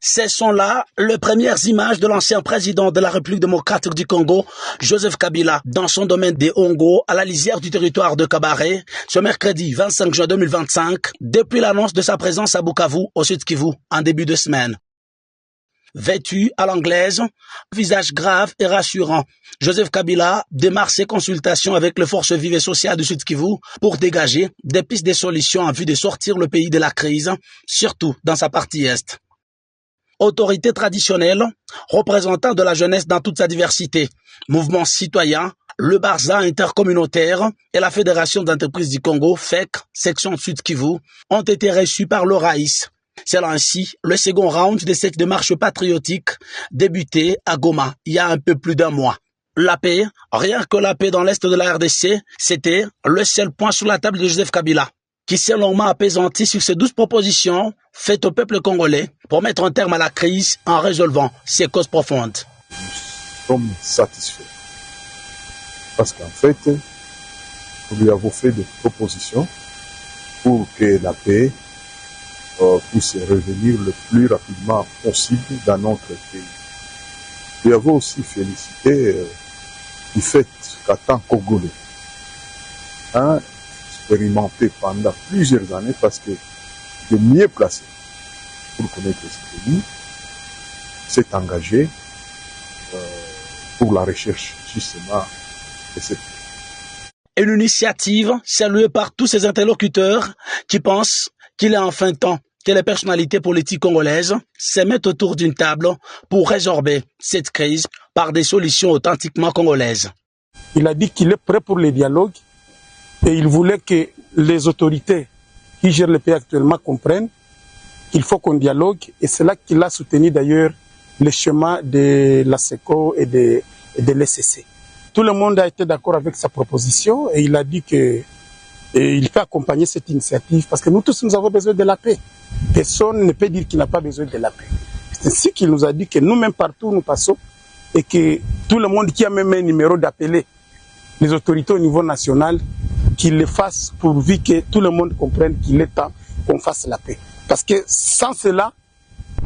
Ce sont là les premières images de l'ancien président de la République démocratique du Congo, Joseph Kabila, dans son domaine des Hongo, à la lisière du territoire de Kabare, ce mercredi 25 juin 2025, depuis l'annonce de sa présence à Bukavu, au Sud Kivu, en début de semaine. Vêtu à l'anglaise, visage grave et rassurant, Joseph Kabila démarre ses consultations avec les forces vives et sociales du Sud Kivu pour dégager des pistes de solutions en vue de sortir le pays de la crise, surtout dans sa partie est. Autorité traditionnelle, représentant de la jeunesse dans toute sa diversité, mouvement citoyen, le Barza intercommunautaire et la Fédération d'entreprises du Congo, FEC, section Sud Kivu, ont été reçus par le Raïs. C'est ainsi le second round de cette démarche patriotique débutée à Goma il y a un peu plus d'un mois. La paix, rien que la paix dans l'est de la RDC, c'était le seul point sur la table de Joseph Kabila, qui s'est longuement apaisanti sur ces 12 propositions faites au peuple congolais pour mettre un terme à la crise en résolvant ses causes profondes. Nous sommes satisfaits parce qu'en fait, nous lui avons fait des propositions pour que la paix puisse revenir le plus rapidement possible dans notre pays. Nous avons aussi félicité du fait qu'en tant Congolais, expérimenté pendant plusieurs années parce que de mieux placé pour connaître ce pays, s'est engagé pour la recherche justement de cette paix. Une initiative saluée par tous ces interlocuteurs qui pensent qu'il est enfin temps que les personnalités politiques congolaises se mettent autour d'une table pour résorber cette crise par des solutions authentiquement congolaises. Il a dit qu'il est prêt pour le dialogue et il voulait que les autorités qui gèrent le pays actuellement comprennent qu'il faut qu'on dialogue et c'est là qu'il a soutenu d'ailleurs le chemin de la SECO et de l'ECC. Tout le monde a été d'accord avec sa proposition et il a dit que il peut accompagner cette initiative parce que nous tous nous avons besoin de la paix. Personne ne peut dire qu'il n'a pas besoin de la paix. C'est ainsi qu'il nous a dit que nous-mêmes partout où nous passons et que tout le monde qui a même un numéro d'appeler les autorités au niveau national, qu'ils le fassent pourvu que tout le monde comprenne qu'il est temps qu'on fasse la paix. Parce que sans cela,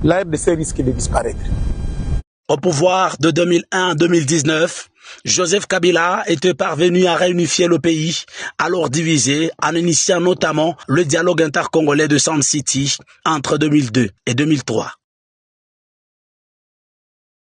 la RDC risque de disparaître. Au pouvoir de 2001 à 2019, Joseph Kabila était parvenu à réunifier le pays, alors divisé, en initiant notamment le dialogue intercongolais de Sun City entre 2002 et 2003.